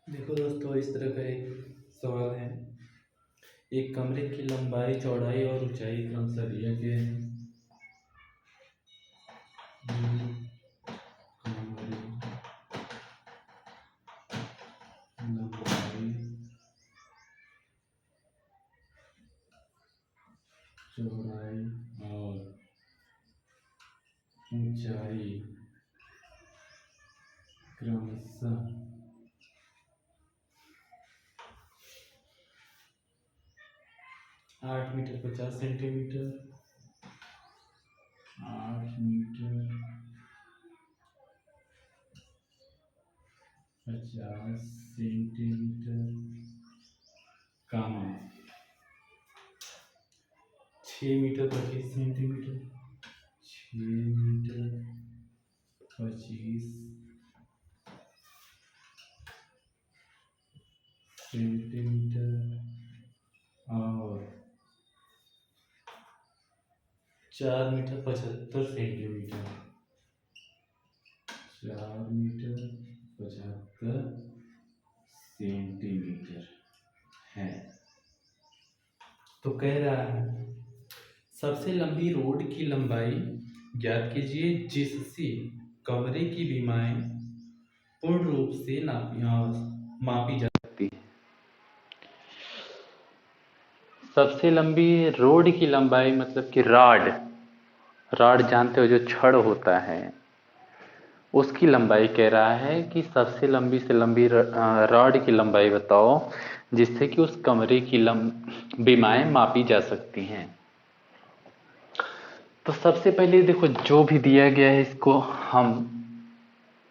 देखो दोस्तों, इस तरह का एक सवाल है। एक कमरे की लंबाई, चौड़ाई और ऊंचाई क्रमशः दिया गया है। कमरे, लंबाई, चौड़ाई और ऊंचाई क्रमशः 8 मीटर 50 सेंटीमीटर, 8 मीटर 50 सेंटीमीटर, कामा 6 मीटर 25 सेंटीमीटर, 6 मीटर 25 सेंटीमीटर और 4 मीटर 75 सेंटीमीटर, 4 मीटर 75 सेंटीमीटर है। तो कह रहा है सबसे लंबी रोड की लंबाई ज्ञात कीजिए जिससे कमरे की बीमाएं पूर्ण रूप से मापी जा सकती है। सबसे लंबी रोड की लंबाई मतलब कि रॉड जानते हो, जो छड़ होता है, उसकी लंबाई कह रहा है कि सबसे लंबी से लंबी रॉड की लंबाई बताओ जिससे कि उस कमरे की बीमाएं मापी जा सकती हैं। तो सबसे पहले देखो, जो भी दिया गया है इसको हम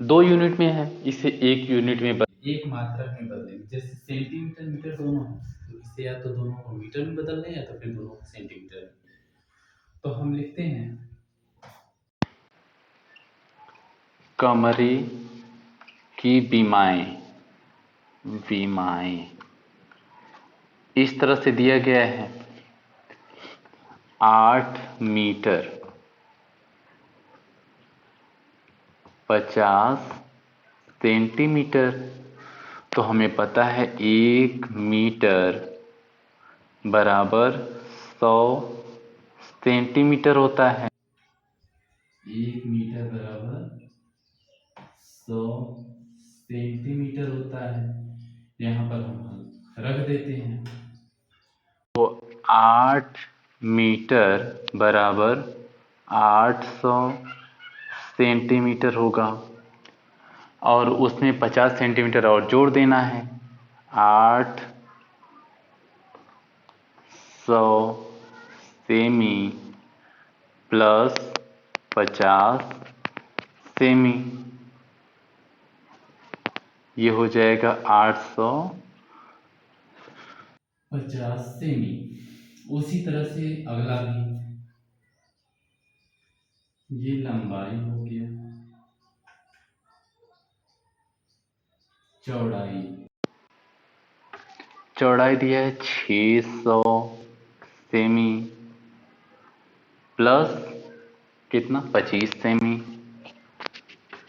2 यूनिट में है, इसे 1 यूनिट में एक मात्रक में बदलेंगे। जैसे सेंटीमीटर मीटर दोनों है, तो इसे या तो दोनों को मीटर में बदल लें या तो फिर दोनों को सेंटीमीटर में। तो हम लिखते हैं कमरे की बीमाएं इस तरह से दिया गया है 8 मीटर 50 सेंटीमीटर। तो हमें पता है 1 मीटर बराबर 100 सेंटीमीटर होता है। 1 मीटर बराबर 100 सेंटीमीटर होता है। यहाँ पर हम रख देते हैं। तो 8 मीटर बराबर 800 सेंटीमीटर होगा और उसमें 50 सेंटीमीटर और जोड़ देना है। 800 सेमी प्लस 50 सेमी, ये हो जाएगा 850 सेमी। उसी तरह से अगला भी, ये लंबाई हो गया, चौड़ाई दिया है 600 सेमी प्लस कितना 25 सेमी,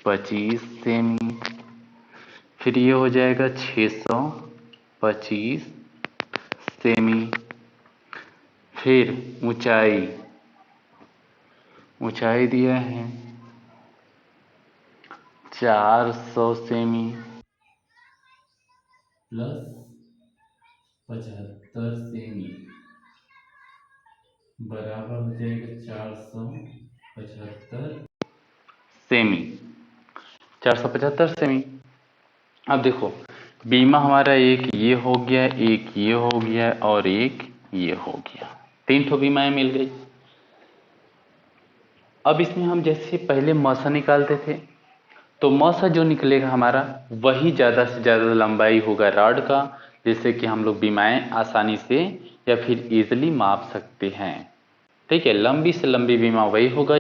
25 सेमी, फिर ये हो जाएगा 625 सेमी। फिर ऊंचाई दिया है 400 सेमी प्लस 75 सेमी बराबर हो जाएगा 475 सेमी, 475 सेमी। अब देखो, बीमा हमारा एक ये हो गया, एक ये हो गया और एक ये हो गया, 3 ठो बीमाएं मिल गई। अब इसमें हम जैसे पहले मौसा निकालते थे, तो मौसा जो निकलेगा हमारा वही ज़्यादा से ज़्यादा लंबाई होगा रॉड का, जिससे कि हम लोग बीमाएं आसानी से या फिर इजीली माप सकते हैं। ठीक है, लंबी से लंबी बीमा वही होगा।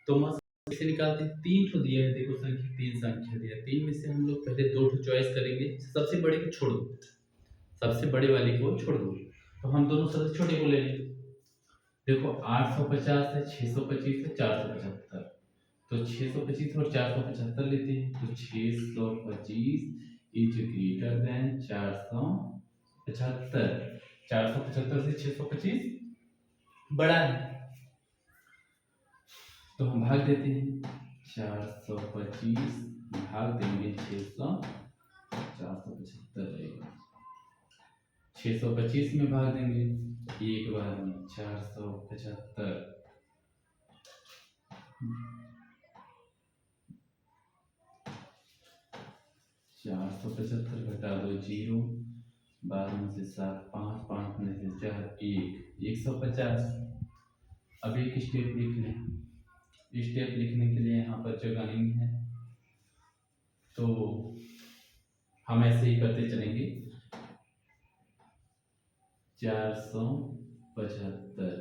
तो मौसा से निकालते हैं। 3 ठो दिया है, देखो संख्या 3 संख्या दिया है। 3 में से हम लोग पहले 2 ठो चॉइस करेंगे। सबसे बड़े को छोड़ दो, सबसे बड़े वाले को छोड़ दो, तो हम दोनों सबसे छोटे को ले लेंगे। देखो 850 है, 625 है, 475। तो 625 और 475 लेते हैं, तो 625 इज ग्रेटर देन 475। 475 से 625 बड़ा है, तो हम भाग देते हैं। 425 भाग देंगे 600, 475 रहेगा। 625 में भाग देंगे एक बार में 475, 475 घटा दो 0, 12 में से 7, 5, 5 में से 4, 1, 150। अब एक स्टेप लिख लें। स्टेप लिखने के लिए यहाँ पर जगह नहीं है, तो हम ऐसे ही करते चलेंगे। 475,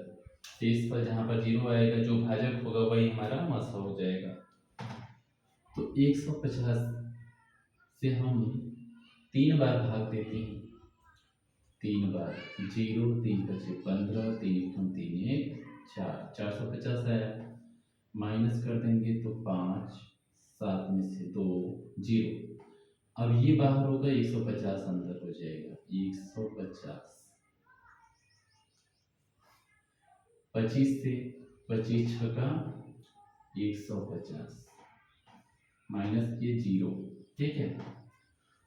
इस पर जहाँ पर 0 आएगा, जो भाजक होगा वही हमारा मसा हो जाएगा। तो 150 से हम 3 बार भाग देते हैं, 3 बार, 0, 3 बचे 15, 3 3 1 4, 450 आया, माइनस कर देंगे तो 5, 7 में से 2, 0। अब ये बाहर होगा, 150 अंदर हो जाएगा, 150। 25 से 25 छका 150 माइनस ये 0, ठीक है।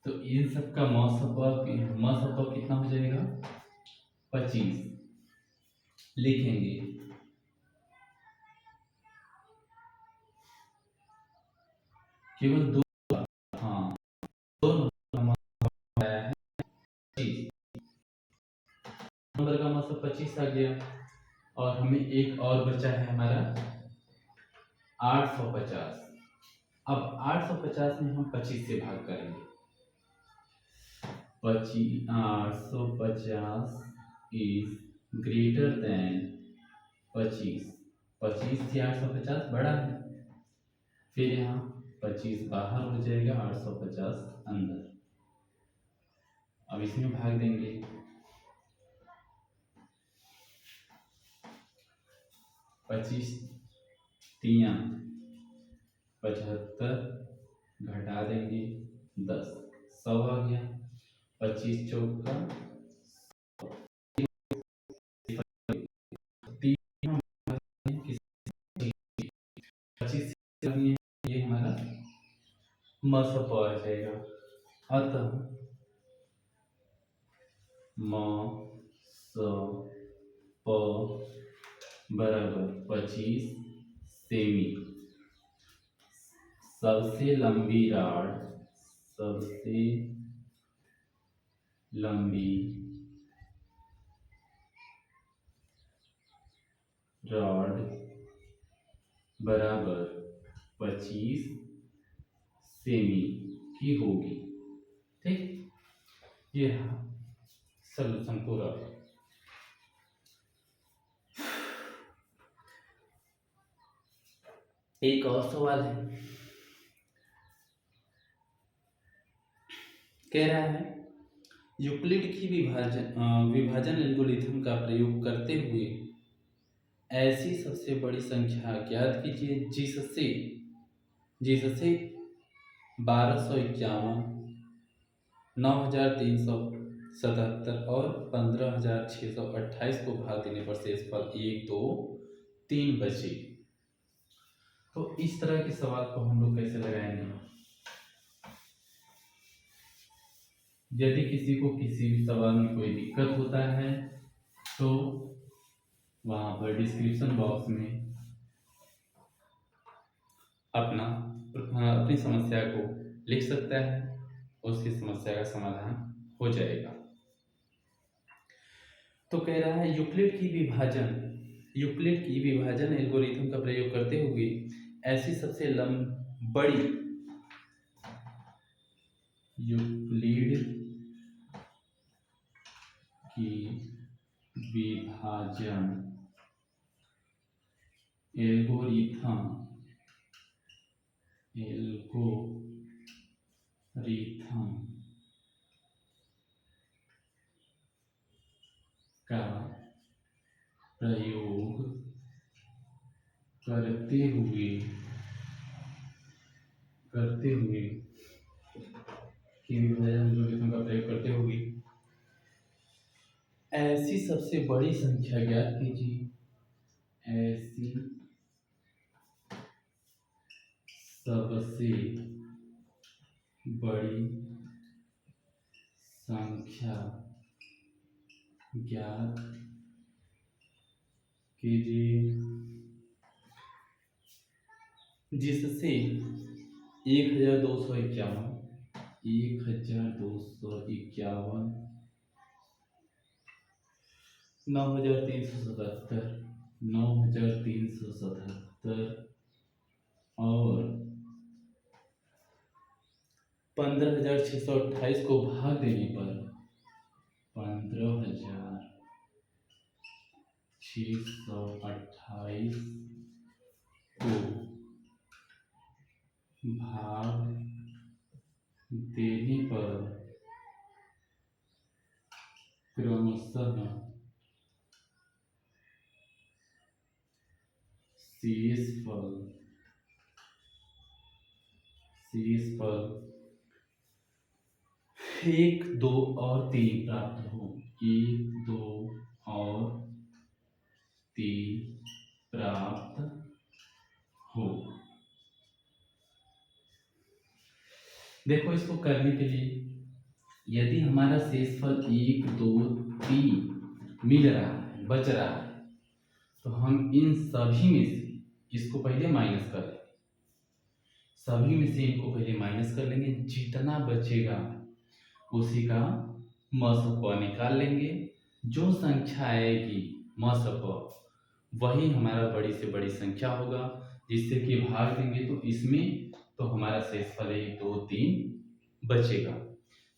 तो इन सब का मसपा कितना हो जाएगा, 25 लिखेंगे। केवल दो, हाँ, दो नंबर आया है 25, नंबर का मतलब 25 आ गया, और हमें एक और बचा है हमारा 850। अब 850 में हम 25 से भाग करेंगे। 850 इज ग्रेटर देन 25। 25 से 850 बड़ा है, फिर यहाँ 25 बाहर हो जाएगा, 850 अंदर। अब इसमें भाग देंगे। 25 3 75 घटा देंगे 10, 100 आ गया। 25 चौका 25, ये हमारा मसप आ जाएगा। अतः म स प बराबर 25 सेमी। सबसे लंबी रॉड, सबसे लंबी रॉड बराबर 25 सेमी की होगी, ठीक। ये रहा सलूशन पूरा। एक और सवाल है, कह रहा है यूक्लिड की विभाजन एल्गोरिथम का प्रयोग करते हुए ऐसी सबसे बड़ी संख्या ज्ञात कीजिए जिससे 1251, 9377 और 15628 को भाग देने पर शेषफल 1, 2, 3 बचे। तो इस तरह के सवाल को हम लोग कैसे लगाएंगे। यदि किसी को किसी भी सवाल में कोई दिक्कत होता है तो वहां पर डिस्क्रिप्शन बॉक्स में अपनी समस्या को लिख सकता है, उसकी समस्या का समाधान हो जाएगा। तो कह रहा है यूक्लिड की विभाजन एल्गोरिथम का प्रयोग करते हुए ऐसी सबसे बड़ी यूक्लिड की विभाजन एल्गोरिथम का प्रयोग करते हुए करते हुए कि विभाजन ध्रुवीकरण का प्रयोग करते हुए ऐसी सबसे बड़ी संख्या ज्ञात कीजिए। ऐसी सबसे बड़ी संख्या ज्ञात कीजिए जिससे 1251 1251 9377 9377 और 15628 को भाग देने पर 15628 को भाग देने पर क्रमशः शेषफल 1, 2 और 3 प्राप्त हो। 1, 2 और 3 प्राप्त हो। देखो, इसको करने के लिए यदि हमारा शेषफल 1, 2, 3 मिल रहा है, बच रहा है, तो हम इन सभी में से इसको पहले माइनस कर लेंगे। सभी में से इनको पहले माइनस कर लेंगे, जितना बचेगा उसी का मसप निकाल लेंगे। जो संख्या आएगी मसप वही हमारा बड़ी से बड़ी संख्या होगा, जिससे कि भाग देंगे तो इसमें तो हमारा शेषफल 1, 2, 3 बचेगा।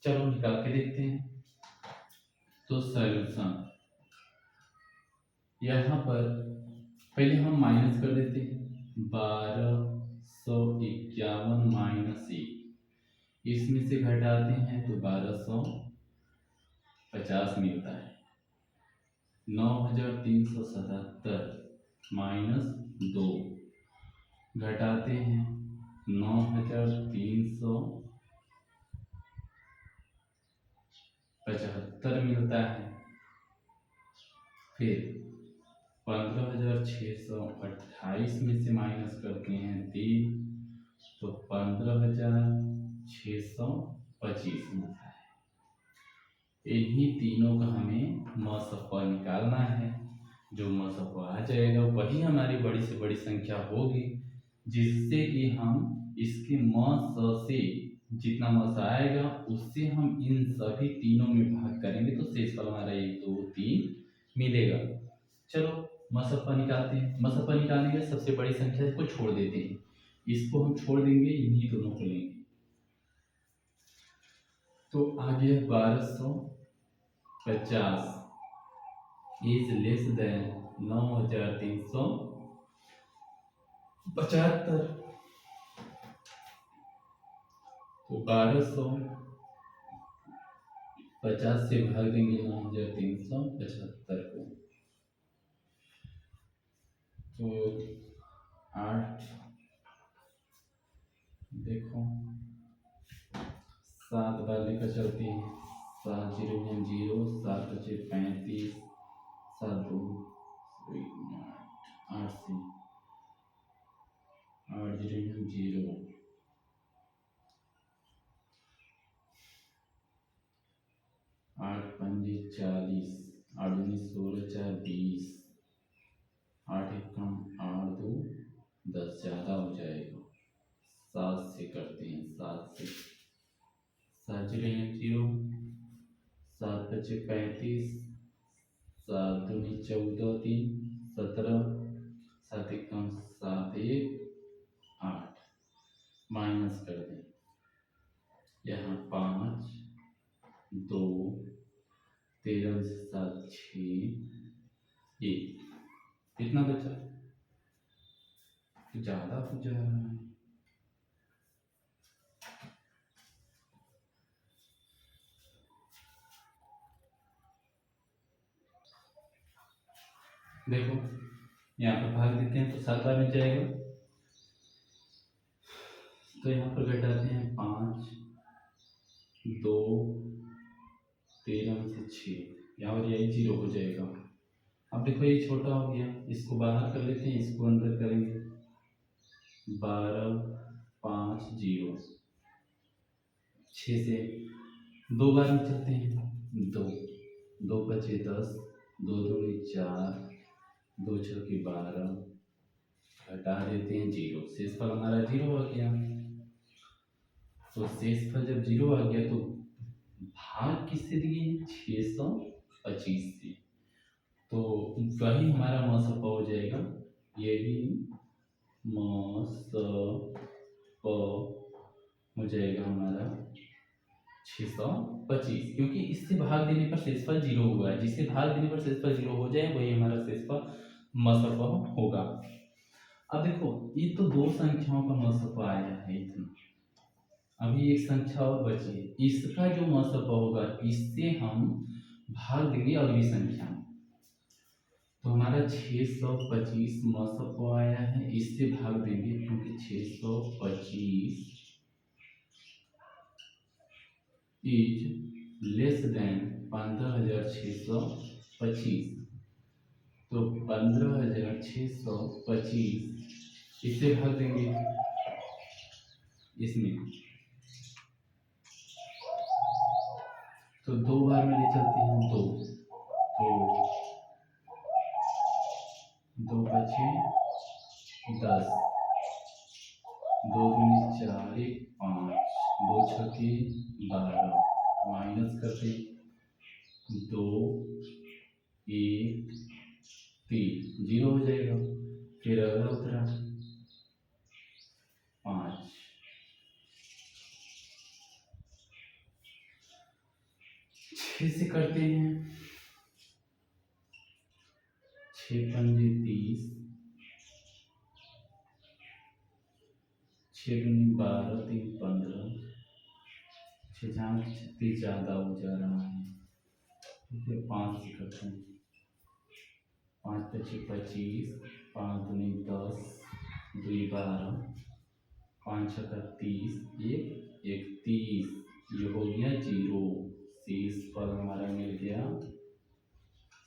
चलो निकाल के देखते हैं। तो सॉल्यूशन यहाँ पर पहले हम माइनस कर देते हैं। 1251 माइनस 1, इसमें से घटाते हैं तो 1250 मिलता है। 9377 माइनस 2 घटाते हैं 9375 मिलता है। फिर 15628 में से माइनस करते हैं 3 तो 15625 मिलता है। इन्हीं तीनों का हमें मसप निकालना है। जो मसप आ जाएगा वही हमारी बड़ी से बड़ी संख्या होगी, जिससे कि हम इसके मस से जितना मस आएगा उससे हम इन सभी तीनों में भाग करेंगे तो शेषफल हमारा 1, 2, 3 मिलेगा। चलो मसप्पा निकालते हैं। मसप्पा निकालने के सबसे बड़ी संख्या को छोड़ देते हैं, इसको हम छोड़ देंगे, इन्हीं दोनों को लेंगे। तो आगे 1250 इज लेस देन 9375। तो 1250 से भाग देंगे 9375 को। तो 8 देखो 7 बार लेकर चलते हैं। 7 0 0, 7 5 35, 7 2 8 से 8 0 0, 8 5 40, 8 19 16 4 20, 8 1 कम 8 2 10 ज़्यादा हो जाएगा। 7 से करते हैं। 7 से 7 0 0, 7 5 35, 7 2 14 3 17, 7 1 कम 7 1 8 माइनस कर दें। यहाँ 5 2 13 से 7 6 1, कितना बचा? ज़्यादा हो जा रहा है। देखो यहाँ पर भाग देते हैं तो 7 बार मिल जाएगा। तो यहाँ पर घटाते हैं 5, 2, 13 में से 6, यहाँ पर यही 0 हो जाएगा। अब देखो ये छोटा हो गया, इसको बाहर कर लेते हैं, इसको अंदर करेंगे। 12, 5, 0, 6 से 2 बार में चलते हैं, 2, 2 बचे 10, 2 दूनी 4, 2 छक्के 12, हटा देते हैं 0, शेषफल हमारा 0 आ गया। तो शेषफल जब 0 आ गया तो भाग किससे दिए हैं? 625 से। तो वही हमारा मसप हो जाएगा, यही मसप हो जाएगा हमारा 625, क्योंकि इससे भाग देने पर शेषफल 0 हुआ है। जिससे भाग देने पर शेषफल 0 हो जाए वही हमारा शेषफल मसप होगा। अब देखो ये तो दो संख्याओं का मसप आया है इतना, अभी एक संख्या और बची है, इसका जो मसप होगा इससे हम भाग देंगे अगली संख्या में। तो हमारा 625 मसप आया है, इससे भाग देंगे क्योंकि 625 इज लेस देन 15,625। तो 15,625 इससे भाग देंगे इसमें, तो 2 बार में ले चलते हैं, 2, तो 2 बचे 10, 2 दूनी 4, 1 5, 2 छक्के 12, माइनस करते 2, 1, 3, 0 हो जाएगा। फिर अगला उतरा 5, 6 से करते हैं, 6 पंजे 30, 6 दूनी 12, 3 15, 6 36 ज़्यादा हो जा रहा है, फिर 5 से करते हैं, 5 पचे 25, 5 दूनी 10, 2 12, 5 छक्का 30, 1 31, ये हो गया 0। शेषफल हमारा मिल गया,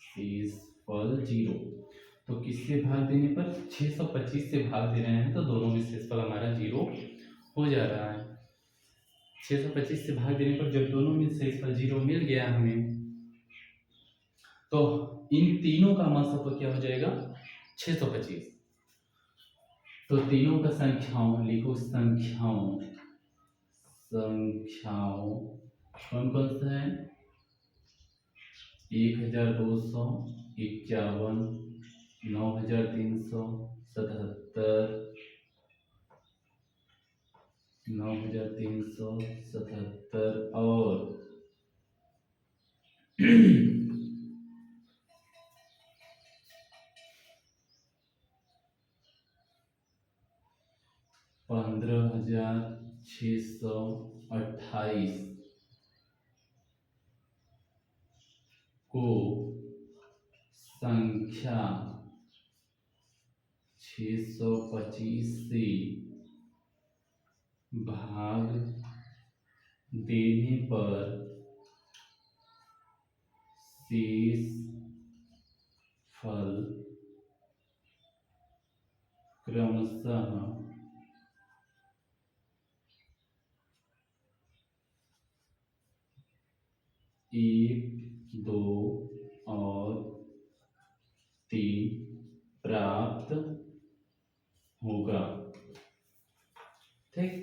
शेषफल 0। तो किससे भाग देने पर? 625 से भाग दे रहे हैं तो दोनों में शेषफल हमारा 0 हो जा रहा है। 625 से भाग देने पर जब दोनों में शेषफल 0 मिल गया हमें, तो इन तीनों का मसप क्या हो जाएगा? 625। तो तीनों का संख्याओं लिखो, संख्याओं कौन कौन सा है? 1251, 9377, 9377 और 15,628 को संख्या 625 से भाग देने पर शेषफल क्रमशः 1, 2 और 3 प्राप्त होगा। ठीक।